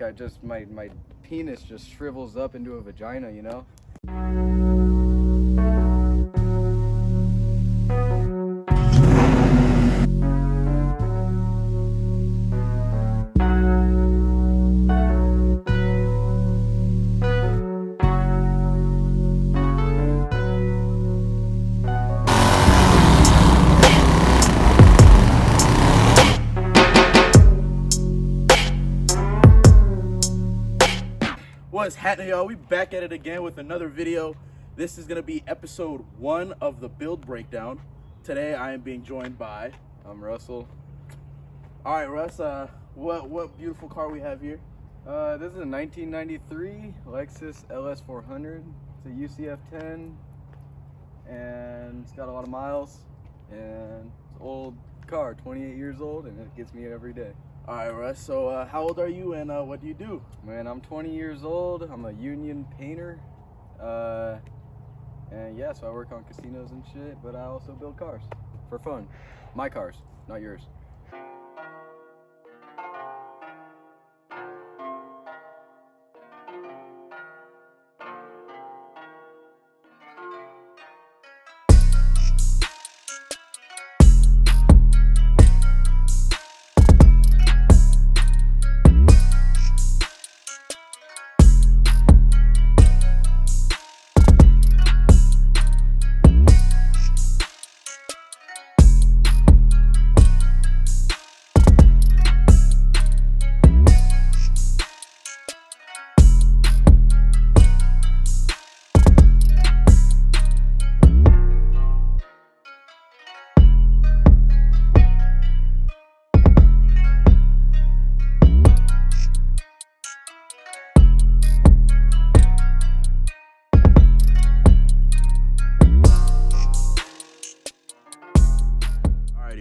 I just my penis just shrivels up into a vagina, you know? What's happening, y'all? We back at it again with another video. This is gonna be episode 1 of the build breakdown. Today I am being joined by Russell. all right, Russ, what beautiful car we have here? This is a 1993 Lexus LS400. It's a UCF10 and it's got a lot of miles and it's an old car, 28 years old, and it gets me every day. All right, Russ, so how old are you and what do you do? Man, I'm 20 years old. I'm a union painter. And yeah, so I work on casinos and shit, but I also build cars for fun. My cars, not yours.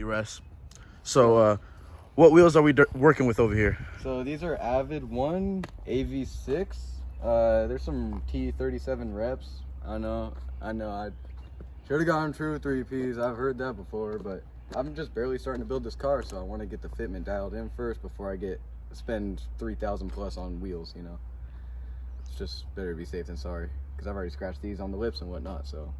Russ. So what wheels are we working with over here? So these are Avid 1 AV6. There's some T37 reps. I know I should have gone true 3Ps. I've heard that before, but I'm just barely starting to build this car, so I want to get the fitment dialed in first before I spend 3,000 plus on wheels, you know. It's just better to be safe than sorry, because I've already scratched these on the lips and whatnot. So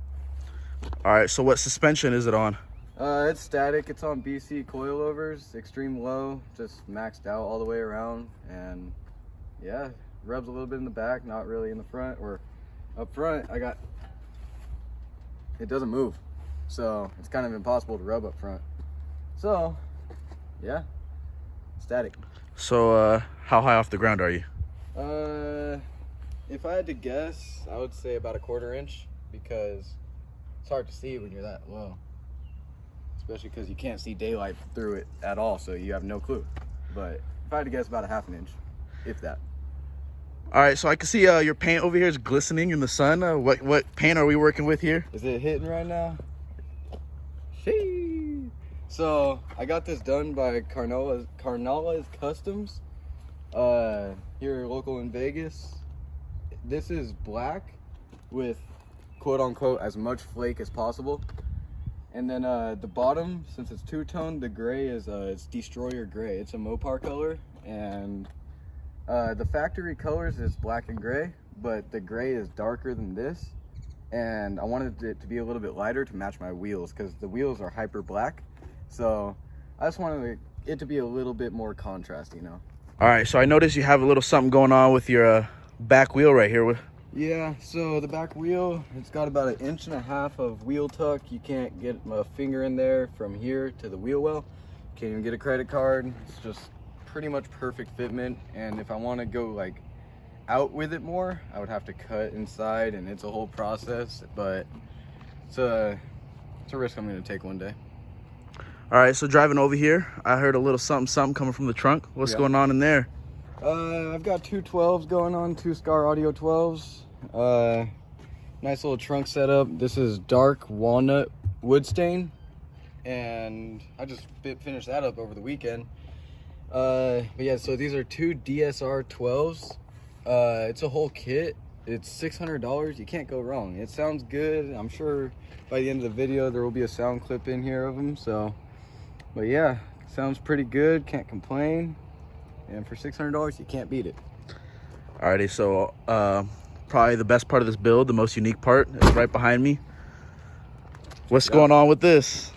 All right, so what suspension is it on? It's static. It's on BC coilovers, extreme low, just maxed out all the way around, and yeah, rubs a little bit in the back, not really in the front. Or up front, it doesn't move, so it's kind of impossible to rub up front. So yeah, static. So how high off the ground are you? If I had to guess, I would say about a 1/4 inch, because it's hard to see when you're that low. Especially because you can't see daylight through it at all, so you have no clue. But if I had to guess, about a 1/2 inch, if that. All right, so I can see your paint over here is glistening in the sun. What paint are we working with here? Is it hitting right now? Sheesh. So I got this done by Carnala's Customs, here local in Vegas. This is black with quote unquote as much flake as possible. And then the bottom, since it's two-tone, the gray is it's Destroyer Gray. It's a Mopar color, and the factory colors is black and gray, but the gray is darker than this. And I wanted it to be a little bit lighter to match my wheels, because the wheels are hyper black. So I just wanted it to be a little bit more contrast, you know. All right, so I noticed you have a little something going on with your back wheel right here. Yeah, so the back wheel, it's got about 1.5 inches of wheel tuck. You can't get a finger in there from here to the wheel well. Can't even get a credit card. It's just pretty much perfect fitment. And if I want to go like out with it more, I would have to cut inside, and it's a whole process. But it's a risk I'm going to take one day. All right, so driving over here, I heard a little something coming from the trunk. What's going on in there? I've got two 12s going on, two Scar Audio 12s. Nice little trunk setup. This is dark walnut wood stain, and I just finished that up over the weekend. But yeah, so these are two DSR 12s. It's a whole kit. It's $600. You can't go wrong. It sounds good. I'm sure by the end of the video there will be a sound clip in here of them. So, but yeah, sounds pretty good. Can't complain. And for $600, you can't beat it. Alrighty, so probably the best part of this build, the most unique part, is right behind me. What's going on with this?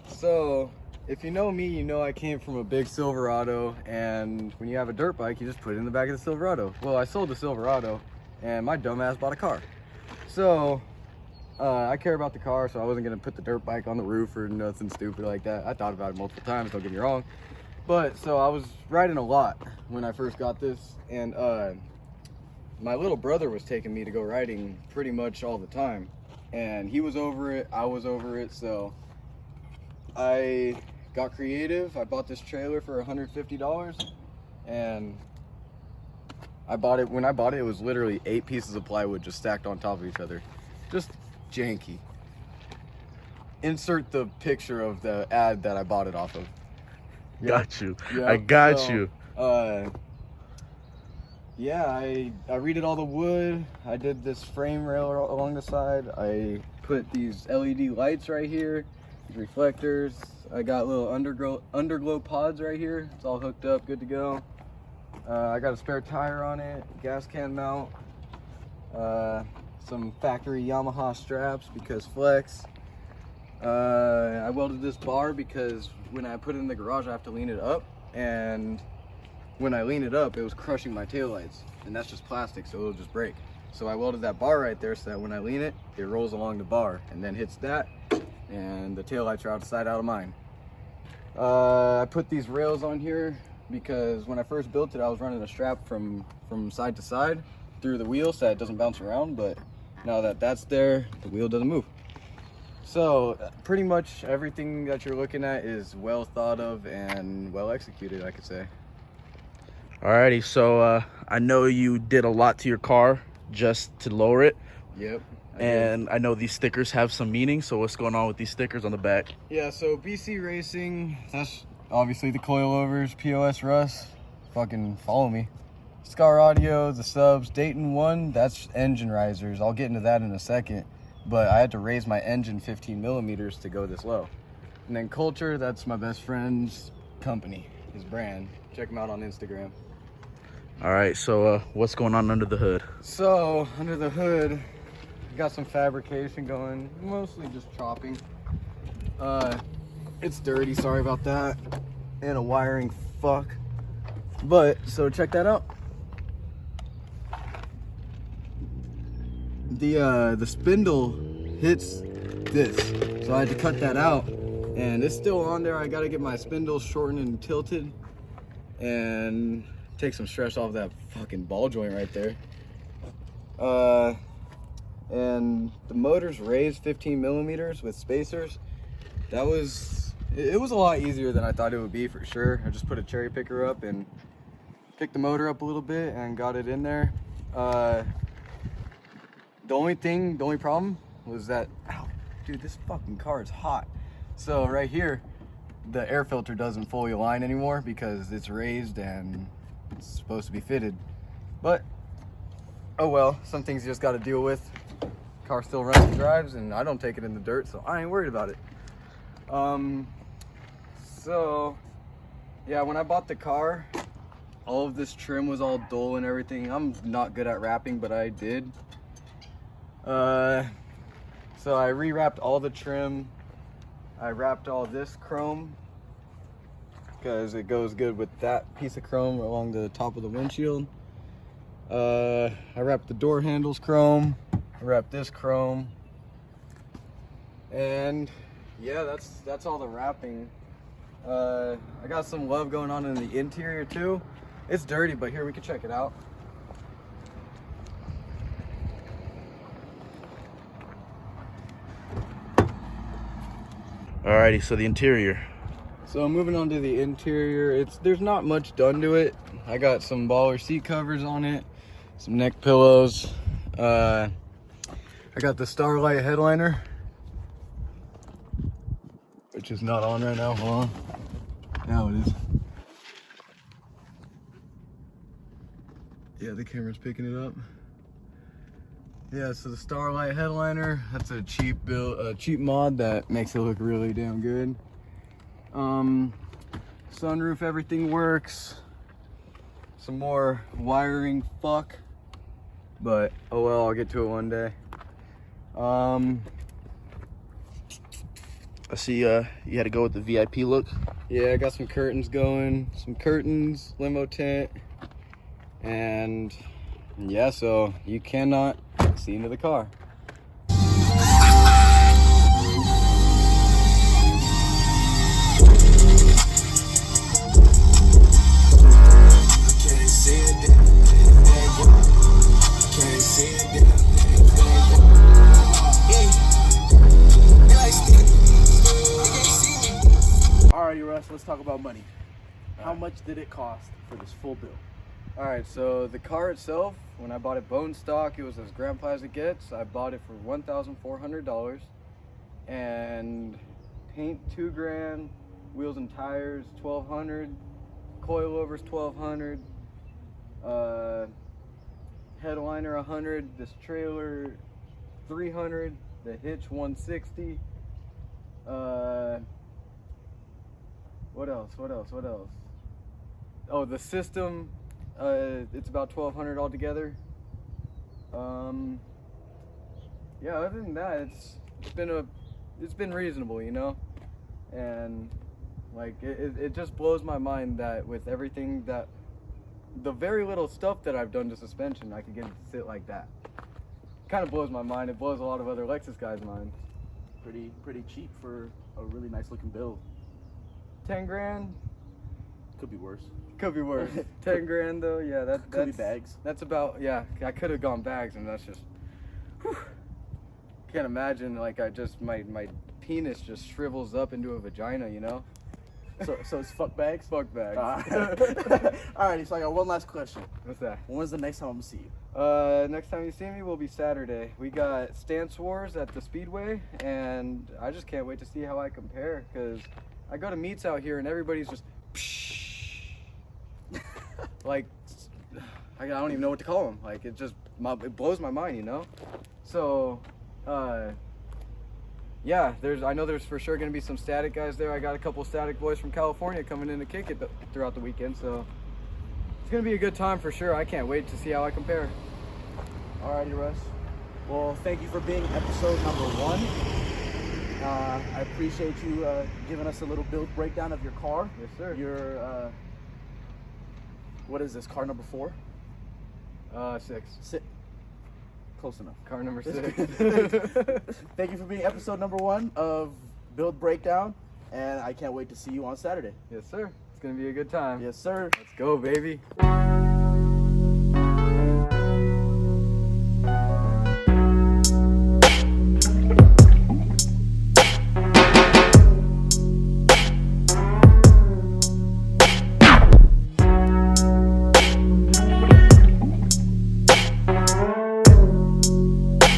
So, if you know me, you know I came from a big Silverado, and when you have a dirt bike, you just put it in the back of the Silverado. Well, I sold the Silverado, and my dumbass bought a car. So, I care about the car, so I wasn't gonna put the dirt bike on the roof or nothing stupid like that. I thought about it multiple times, don't get me wrong. But, so I was riding a lot when I first got this, and my little brother was taking me to go riding pretty much all the time. And he was over it, I was over it, so I got creative. I bought this trailer for $150, and I bought it. When I bought it, it was literally 8 pieces of plywood just stacked on top of each other. Just janky. Insert the picture of the ad that I bought it off of. Yep. Got you. Yep. I got you. Yeah, I redid all the wood. I did this frame rail along the side. I put these LED lights right here, these reflectors. I got little underglow pods right here. It's all hooked up, good to go. I got a spare tire on it, gas can mount, some factory Yamaha straps because flex. I welded this bar because when I put it in the garage, I have to lean it up, and when I lean it up, it was crushing my taillights, and that's just plastic, so it'll just break. So I welded that bar right there so that when I lean it, it rolls along the bar and then hits that, and the taillights are out of mine. I put these rails on here because when I first built it, I was running a strap from side to side through the wheel so that it doesn't bounce around, but now that that's there, the wheel doesn't move. So pretty much everything that you're looking at is well thought of and well executed, I could say. Alrighty, so I know you did a lot to your car just to lower it. Yep. And I know these stickers have some meaning, so what's going on with these stickers on the back? Yeah, so BC Racing, that's obviously the coilovers, POS Russ, fucking follow me. Scar Audio, the subs, Dayton 1, that's engine risers. I'll get into that in a second, but I had to raise my engine 15 millimeters to go this low. And then Culture, that's my best friend's company, his brand. Check him out on Instagram. All right, so what's going on under the hood? So, under the hood, got some fabrication going, mostly just chopping. It's dirty, sorry about that, and a wiring fuck. But, so check that out. The spindle hits this, so I had to cut that out, and it's still on there. I gotta get my spindle shortened and tilted, and take some stress off that fucking ball joint right there. And the motor's raised 15 millimeters with spacers. It was a lot easier than I thought it would be, for sure. I just put a cherry picker up and picked the motor up a little bit and got it in there. The only problem was that, ow, dude, this fucking car is hot. So right here, the air filter doesn't fully align anymore because it's raised and it's supposed to be fitted. But, oh well, some things you just gotta deal with. Car still runs and drives, and I don't take it in the dirt, so I ain't worried about it. So, yeah, when I bought the car, all of this trim was all dull and everything. I'm not good at wrapping, but I did. So I rewrapped all the trim. I wrapped all this chrome because it goes good with that piece of chrome along the top of the windshield. I wrapped the door handles chrome. I wrapped this chrome. And yeah, that's all the wrapping. I got some love going on in the interior too. It's dirty, but here, we can check it out. Alrighty, so the interior. So moving on to the interior, there's not much done to it. I got some baller seat covers on it, some neck pillows. I got the Starlight headliner, which is not on right now. Hold on. Now it is. Yeah, the camera's picking it up. Yeah, so the Starlight headliner, that's a cheap mod that makes it look really damn good. Sunroof, everything works. some more wiring fuck, but oh well, I'll get to it one day. I see you had to go with the VIP look. Yeah, I got some curtains going, limo tent, and yeah, so you cannot see into the car. Alrighty, Russ, let's talk about money. How much did it cost for this full build? All right, so the car itself, when I bought it bone stock, it was as grandpa as it gets. I bought it for $1,400, and paint $2,000, wheels and tires $1,200, coilovers $1,200, headliner $100, this trailer $300, the hitch $160. What else? Oh, the system. It's about $1,200 altogether. Yeah, other than that, it's been reasonable, you know, and like it just blows my mind that with everything that the very little stuff that I've done to suspension, I could get it to sit like that. Kind of blows my mind. It blows a lot of other Lexus guys' minds. Pretty cheap for a really nice looking build. 10 grand. Could be worse. Could be worse. 10 grand though, yeah, that's Could be bags. That's about, yeah, I could have gone bags, and that's just, whew. Can't imagine, like, my penis just shrivels up into a vagina, you know? So it's fuck bags? Fuck bags. Alrighty, so I got one last question. What's that? When's the next time I'm gonna see you? Next time you see me will be Saturday. We got Stance Wars at the Speedway, and I just can't wait to see how I compare, because I go to meets out here and everybody's just like, I don't even know what to call them. Like, it it blows my mind, you know? So, yeah, I know there's for sure going to be some Static guys there. I got a couple Static boys from California coming in to kick it throughout the weekend, so it's going to be a good time for sure. I can't wait to see how I compare. Alrighty, Russ. Well, thank you for being episode number 1. I appreciate you giving us a little build breakdown of your car. Yes, sir. Your, what is this, car number 4? 6. Close enough. Car number 6. Thank you for being episode number 1 of Build Breakdown, and I can't wait to see you on Saturday. Yes, sir. It's going to be a good time. Yes, sir. Let's go, baby.